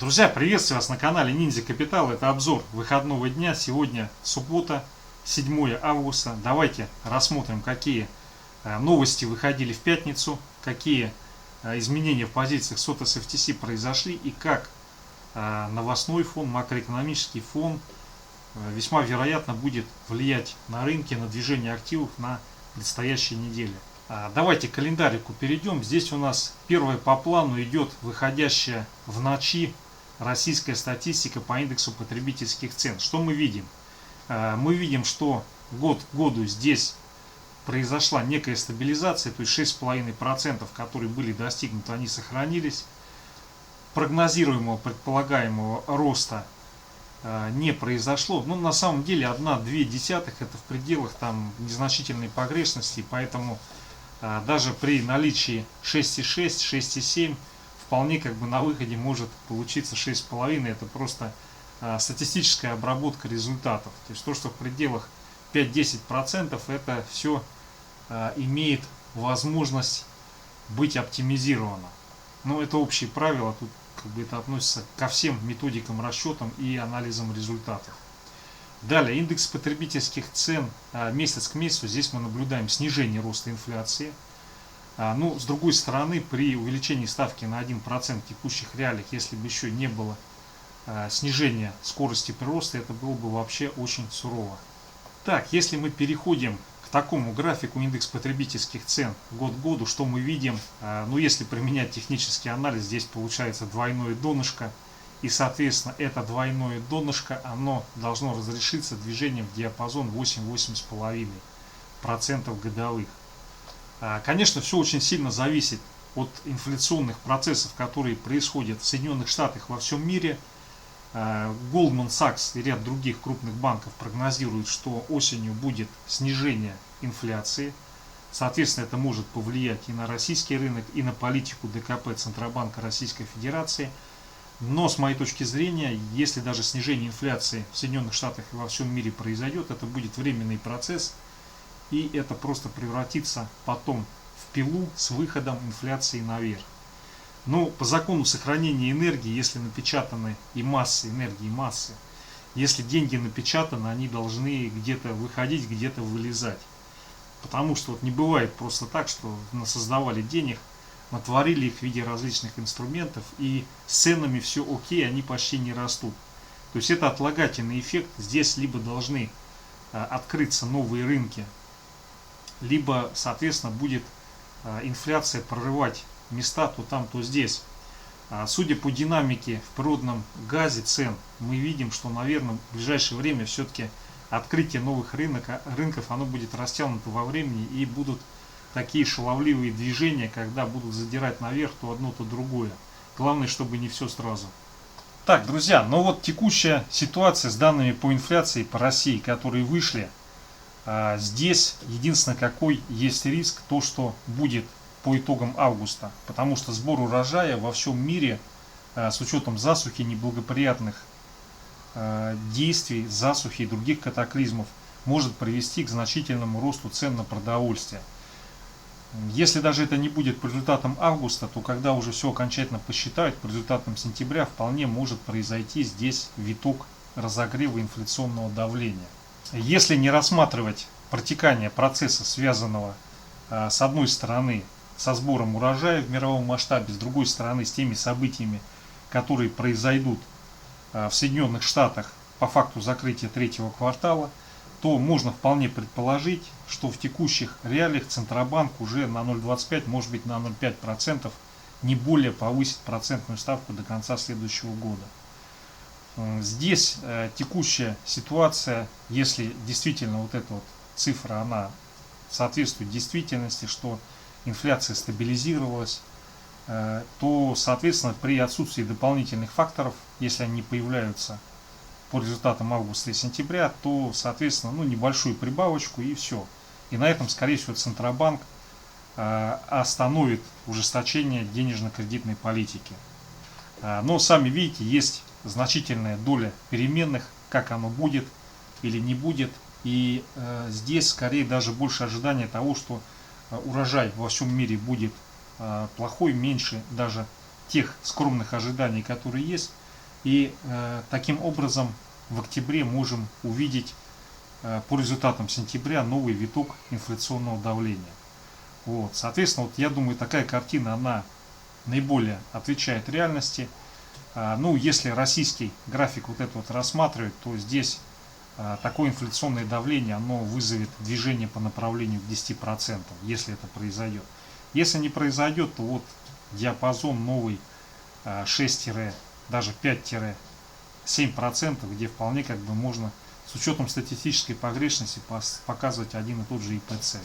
Друзья, приветствую вас на канале Ниндзя Капитал. Это обзор выходного дня. Сегодня суббота, 7 августа. Давайте рассмотрим, какие новости выходили в пятницу, какие изменения в позициях SOTOS FTSE произошли и как новостной фон, макроэкономический фон весьма вероятно будет влиять на рынки, на движение активов на предстоящей неделе. Давайте к календарику перейдем. Здесь у нас первое по плану идет выходящая в ночи российская статистика по индексу потребительских цен. Что мы видим? Мы видим, что год к году здесь произошла некая стабилизация, то есть 6,5%, которые были достигнуты, они сохранились. Прогнозируемого, предполагаемого роста не произошло. Но на самом деле 1,2 это в пределах там незначительной погрешности, поэтому даже при наличии 6,6, 6,7 вполне на выходе может получиться 6,5. Это просто статистическая обработка результатов. То есть то, что в пределах 5-10%, это все имеет возможность быть оптимизировано. Но это общие правила, тут это относится ко всем методикам расчетам и анализам результатов. Далее, индекс потребительских цен месяц к месяцу. Здесь мы наблюдаем снижение роста инфляции. Но с другой стороны, при увеличении ставки на 1% в текущих реалиях, если бы еще не было снижения скорости прироста, это было бы вообще очень сурово. Так, если мы переходим к такому графику индекс потребительских цен год к году, что мы видим? Ну, если применять технический анализ, здесь получается двойное донышко. И, соответственно, это двойное донышко, оно должно разрешиться движением в диапазон 8-8,5% годовых. Конечно, все очень сильно зависит от инфляционных процессов, которые происходят в Соединенных Штатах, во всем мире. Goldman Sachs и ряд других крупных банков прогнозируют, что осенью будет снижение инфляции. Соответственно, это может повлиять и на российский рынок, и на политику ДКП Центробанка Российской Федерации. Но с моей точки зрения, если даже снижение инфляции в Соединенных Штатах и во всем мире произойдет, это будет временный процесс, и это просто превратится потом в пилу с выходом инфляции наверх. Но по закону сохранения энергии, если напечатаны и массы, энергии и массы, если деньги напечатаны, они должны где-то выходить, где-то вылезать. Потому что не бывает просто так, что насоздавали денег, натворили их в виде различных инструментов, и с ценами все окей, они почти не растут. То есть это отлагательный эффект. Здесь либо должны открыться новые рынки, либо, соответственно, будет инфляция прорывать места то там, то здесь. Судя по динамике в природном газе цен, мы видим, что, наверное, в ближайшее время все-таки открытие новых рынков, оно будет растянуто во времени, и будут такие шаловливые движения, когда будут задирать наверх то одно, то другое. Главное, чтобы не все сразу. Так, друзья, ну вот текущая ситуация с данными по инфляции по России, которые вышли. Здесь единственное, какой есть риск, то, что будет по итогам августа. Потому что сбор урожая во всем мире, с учетом засухи, неблагоприятных действий, засухи и других катаклизмов, может привести к значительному росту цен на продовольствие. Если даже это не будет по результатам августа, то когда уже все окончательно посчитают, по результатам сентября вполне может произойти здесь виток разогрева инфляционного давления. Если не рассматривать протекание процесса, связанного с одной стороны со сбором урожая в мировом масштабе, с другой стороны с теми событиями, которые произойдут в Соединенных Штатах по факту закрытия третьего квартала, то можно вполне предположить, что в текущих реалиях Центробанк уже на 0,25, может быть на 0,5%, не более повысит процентную ставку до конца следующего года. Здесь текущая ситуация, если действительно вот эта вот цифра, она соответствует действительности, что инфляция стабилизировалась, то, соответственно, при отсутствии дополнительных факторов, если они появляются по результатам августа и сентября, то, соответственно, небольшую прибавочку и все. И на этом, скорее всего, Центробанк остановит ужесточение денежно-кредитной политики. Но, сами видите, есть значительная доля переменных, как оно будет или не будет. И здесь, скорее, даже больше ожидания того, что урожай во всем мире будет плохой, меньше даже тех скромных ожиданий, которые есть. И таким образом в октябре можем увидеть по результатам сентября новый виток инфляционного давления. Вот. Соответственно, вот я думаю, такая картина, она наиболее отвечает реальности. Ну, если российский график вот это вот рассматривать, то здесь такое инфляционное давление, оно вызовет движение по направлению к 10%, если это произойдет. Если не произойдет, то вот диапазон новый 6, даже 5-7%, где вполне как бы можно с учетом статистической погрешности показывать один и тот же ИПЦ.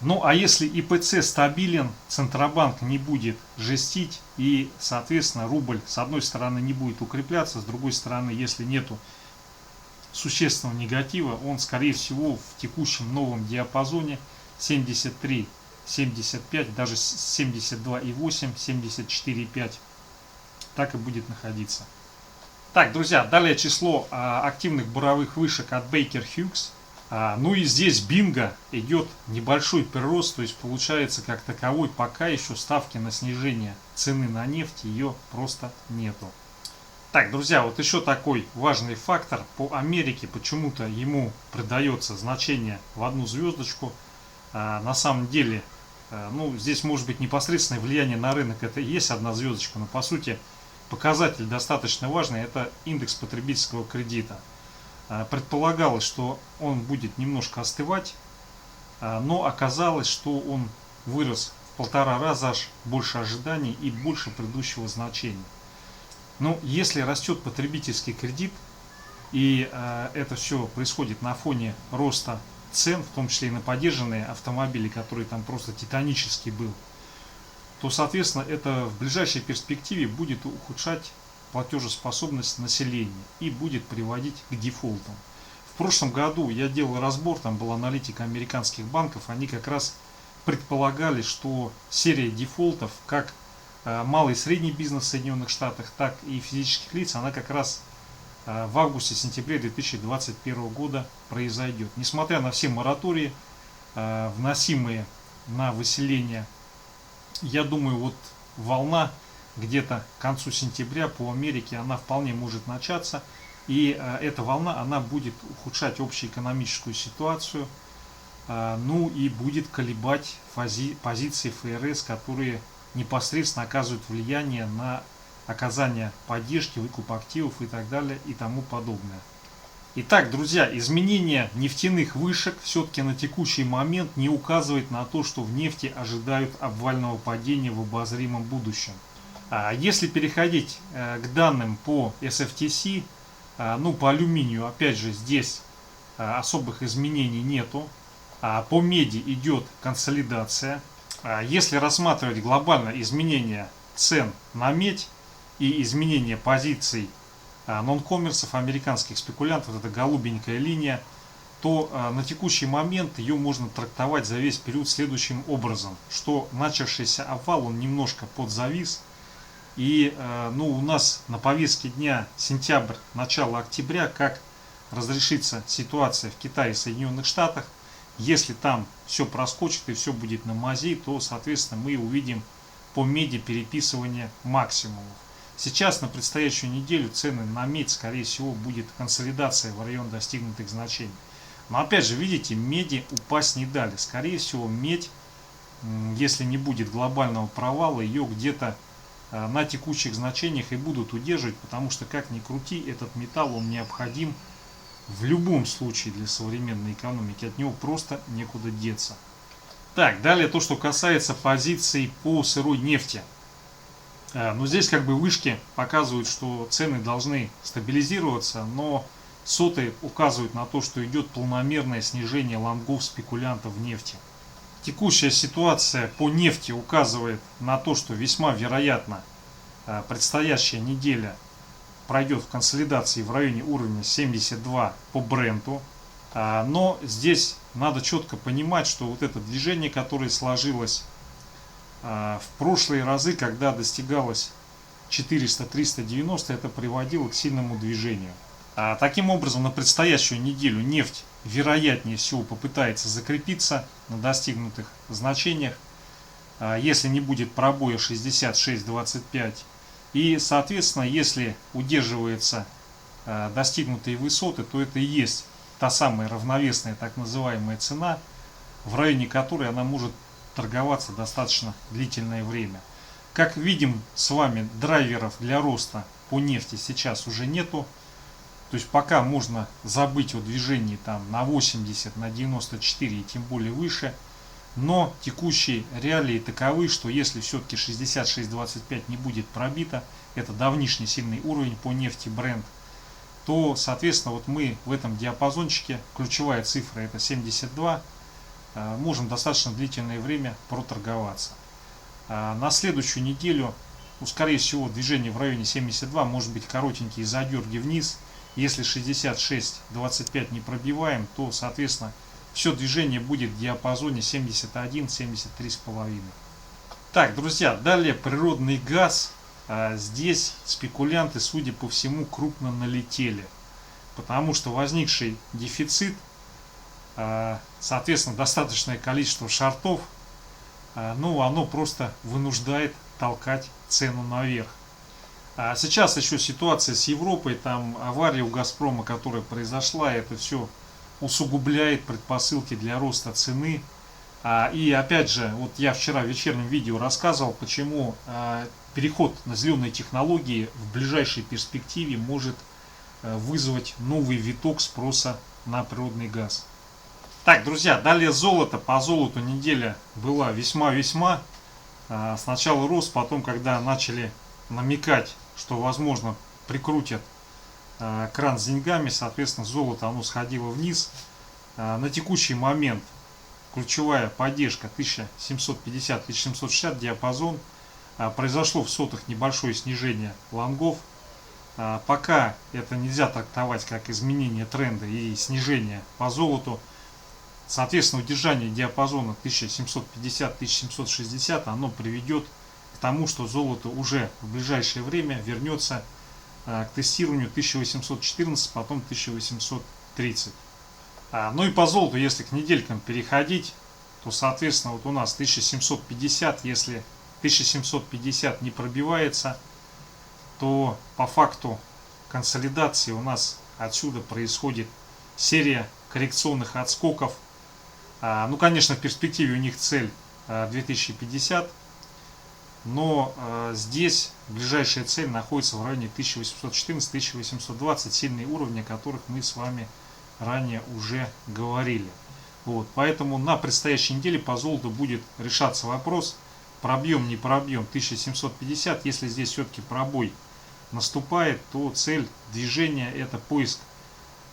Ну а если ИПЦ стабилен, Центробанк не будет жестить и, соответственно, рубль с одной стороны не будет укрепляться, с другой стороны, если нету существенного негатива, он скорее всего в текущем новом диапазоне 73, 75, даже 72,8, 74,5 так и будет находиться. Так, друзья, далее число активных буровых вышек от Baker Hughes. Ну и здесь бинго, идет небольшой прирост, то есть получается как таковой пока еще ставки на снижение цены на нефть ее просто нету. Так, друзья, вот еще такой важный фактор по Америке, почему-то ему придается значение в одну звездочку. На самом деле, ну здесь может быть непосредственное влияние на рынок, это и есть одна звездочка, но по сути показатель достаточно важный, это индекс потребительского кредита. Предполагалось, что он будет немножко остывать, но оказалось, что он вырос в 1,5 раза аж больше ожиданий и больше предыдущего значения. Но если растет потребительский кредит, и это все происходит на фоне роста цен, в том числе и на подержанные автомобили, который там просто титанический был, то, соответственно, это в ближайшей перспективе будет ухудшать платежеспособность населения и будет приводить к дефолтам. В прошлом году я делал разбор, там был аналитик американских банков, они как раз предполагали, что серия дефолтов, как малый и средний бизнес в Соединенных Штатах, так и физических лиц, она как раз в августе-сентябре 2021 года произойдет. Несмотря на все моратории, вносимые на выселение, я думаю, вот волна где-то к концу сентября по Америке, она вполне может начаться. И эта волна, она будет ухудшать общеэкономическую ситуацию, ну и будет колебать позиции ФРС, которые непосредственно оказывают влияние на оказание поддержки, выкуп активов и так далее и тому подобное. Итак, друзья, изменение нефтяных вышек все-таки на текущий момент не указывает на то, что в нефти ожидают обвального падения в обозримом будущем. Если переходить к данным по SFTC, ну по алюминию, опять же, здесь особых изменений нету. По меди идет консолидация. Если рассматривать глобально изменения цен на медь и изменение позиций нон-коммерсов, американских спекулянтов, это голубенькая линия, то на текущий момент ее можно трактовать за весь период следующим образом, что начавшийся обвал, он немножко подзавис. И ну, у нас на повестке дня сентябрь, начало октября, как разрешится ситуация в Китае и Соединенных Штатах. Если там все проскочит и все будет на мази, то, соответственно, мы увидим по меди переписывание максимумов. Сейчас на предстоящую неделю цены на медь, скорее всего, будет консолидация в район достигнутых значений. Но опять же, видите, меди упасть не дали. Скорее всего, медь, если не будет глобального провала, ее где-то на текущих значениях и будут удерживать, потому что, как ни крути, этот металл, он необходим в любом случае для современной экономики, от него просто некуда деться. Так, далее то, что касается позиций по сырой нефти. Но здесь как бы вышки показывают, что цены должны стабилизироваться, но соты указывают на то, что идет планомерное снижение лонгов спекулянтов в нефти. Текущая ситуация по нефти указывает на то, что весьма вероятно предстоящая неделя пройдет в консолидации в районе уровня 72 по Бренту. Но здесь надо четко понимать, что вот это движение, которое сложилось в прошлые разы, когда достигалось 400-390, это приводило к сильному движению. Таким образом, на предстоящую неделю нефть вероятнее всего попытается закрепиться на достигнутых значениях. Если не будет пробоя 66.25, И, соответственно, если удерживаются достигнутые высоты, то это и есть та самая равновесная так называемая цена, в районе которой она может торговаться достаточно длительное время. Как видим с вами, драйверов для роста по нефти сейчас уже нету. То есть пока можно забыть о движении там на 80, на 94 и тем более выше. Но текущие реалии таковы, что если все-таки 66.25 не будет пробито, это давнишний сильный уровень по нефти Brent, то, соответственно, вот мы в этом диапазончике, ключевая цифра это 72, можем достаточно длительное время проторговаться. На следующую неделю, ну, скорее всего, движение в районе 72, может быть коротенькие задерги вниз. Если 66.25 не пробиваем, то, соответственно, все движение будет в диапазоне 71-73,5. Так, друзья, далее природный газ. Здесь спекулянты, судя по всему, крупно налетели, потому что возникший дефицит, соответственно, достаточное количество шортов, ну, оно просто вынуждает толкать цену наверх. Сейчас еще ситуация с Европой, там авария у Газпрома, которая произошла, это все усугубляет предпосылки для роста цены. И опять же, вот я вчера в вечернем видео рассказывал, почему переход на зеленые технологии в ближайшей перспективе может вызвать новый виток спроса на природный газ. Так, друзья, далее золото. По золоту неделя была весьма-весьма. Сначала рост, потом, когда начали намекать, что возможно прикрутят кран с деньгами, соответственно, золото оно сходило вниз. На текущий момент ключевая поддержка 1750-1760 диапазон. Произошло в сотых небольшое снижение лонгов. Пока это нельзя трактовать как изменение тренда и снижение по золоту. Соответственно, удержание диапазона 1750-1760 оно приведет к тому, что золото уже в ближайшее время вернется к тестированию 1814, потом 1830. Ну и по золоту, если к неделькам переходить, то, соответственно, вот у нас 1750, если 1750 не пробивается, то по факту консолидации у нас отсюда происходит серия коррекционных отскоков. Ну, конечно, в перспективе у них цель 2050, но здесь ближайшая цель находится в районе 1814-1820, сильные уровни, о которых мы с вами ранее уже говорили. Вот, поэтому на предстоящей неделе по золоту будет решаться вопрос, пробьем, не пробьем 1750. Если здесь все-таки пробой наступает, то цель движения это поиск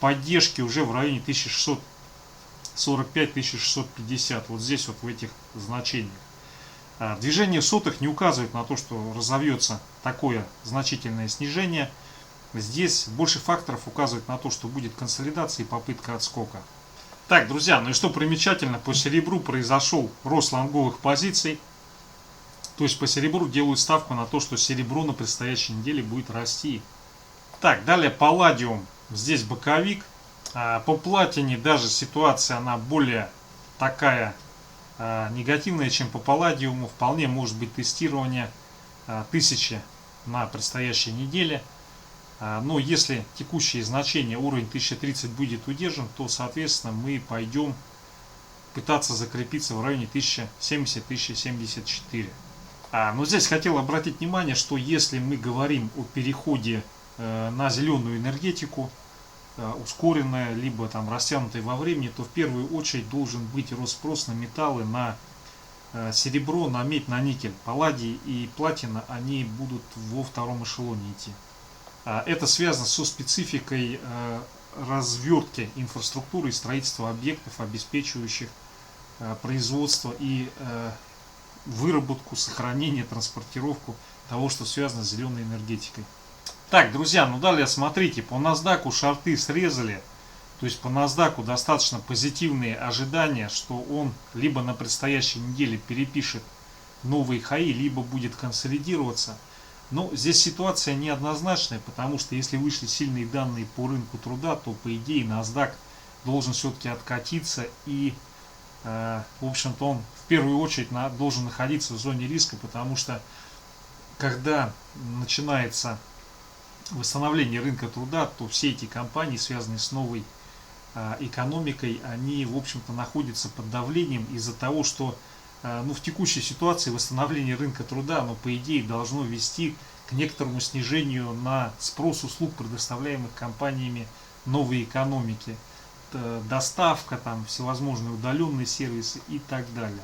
поддержки уже в районе 1645-1650. Вот здесь вот в этих значениях. Движение сотых не указывает на то, что разовьется такое значительное снижение. Здесь больше факторов указывает на то, что будет консолидация и попытка отскока. Так, друзья, ну и что примечательно, по серебру произошел рост лонговых позиций. То есть по серебру делают ставку на то, что серебро на предстоящей неделе будет расти. Так, далее палладиум. Здесь боковик. По платине даже ситуация она более такая негативная, чем по палладиуму. Вполне может быть тестирование 1000 на предстоящей неделе. Но если текущие значения уровень 1030 будет удержан, то, соответственно, мы пойдем пытаться закрепиться в районе 1070-1074. Но здесь хотел обратить внимание, что если мы говорим о переходе на зеленую энергетику, ускоренная, либо там растянутая во времени, то в первую очередь должен быть рост спрос на металлы, на серебро, на медь, на никель. Палладий и платина, они будут во втором эшелоне идти. Это связано со спецификой развертки инфраструктуры и строительства объектов, обеспечивающих производство и выработку, сохранение, транспортировку того, что связано с зеленой энергетикой. Так, друзья, ну далее смотрите, по NASDAQ шорты срезали, то есть по NASDAQ достаточно позитивные ожидания, что он либо на предстоящей неделе перепишет новые хаи, либо будет консолидироваться. Но здесь ситуация неоднозначная, потому что если вышли сильные данные по рынку труда, то по идее NASDAQ должен все-таки откатиться и, в общем-то, он в первую очередь должен находиться в зоне риска, потому что когда начинается восстановление рынка труда, то все эти компании, связанные с новой экономикой, они, в общем-то, находятся под давлением из-за того, что в текущей ситуации восстановление рынка труда, оно, по идее, должно вести к некоторому снижению на спрос услуг, предоставляемых компаниями новой экономики. Доставка, там, всевозможные удаленные сервисы и так далее.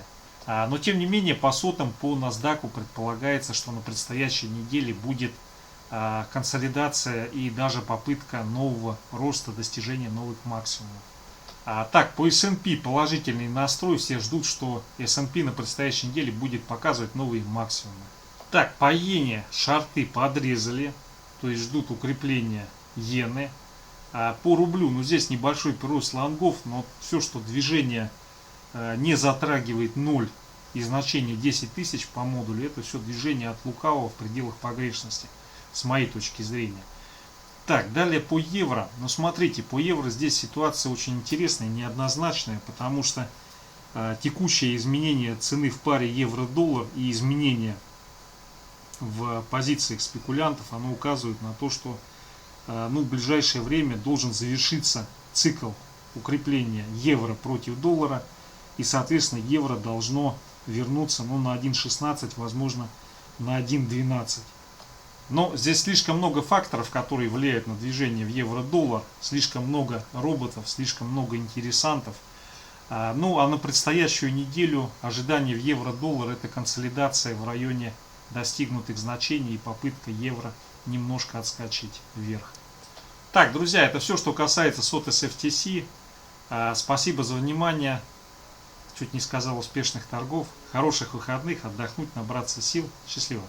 Но, тем не менее, по сотам, по NASDAQ предполагается, что на предстоящей неделе будет консолидация и даже попытка нового роста, достижения новых максимумов. Так, по S&P положительный настрой, все ждут, что S&P на предстоящей неделе будет показывать новые максимумы. Так, по иене шорты подрезали, то есть ждут укрепления иены. По рублю, здесь небольшой прирост лонгов, но все, что движение не затрагивает 0 и значение 10 тысяч по модулю, это все движение от лукавого в пределах погрешности, с моей точки зрения. Так, далее по евро. Смотрите, по евро здесь ситуация очень интересная, неоднозначная, потому что текущее изменение цены в паре евро-доллар и изменение в позициях спекулянтов, оно указывает на то, что в ближайшее время должен завершиться цикл укрепления евро против доллара, и, соответственно, евро должно вернуться на 1.16, возможно, на 1.12. Но здесь слишком много факторов, которые влияют на движение в евро-доллар, слишком много роботов, слишком много интересантов. А на предстоящую неделю ожидание в евро-доллар — это консолидация в районе достигнутых значений и попытка евро немножко отскочить вверх. Так, друзья, это все, что касается SOT SFTC. Спасибо за внимание. Чуть не сказал успешных торгов. Хороших выходных, отдохнуть, набраться сил. Счастливо.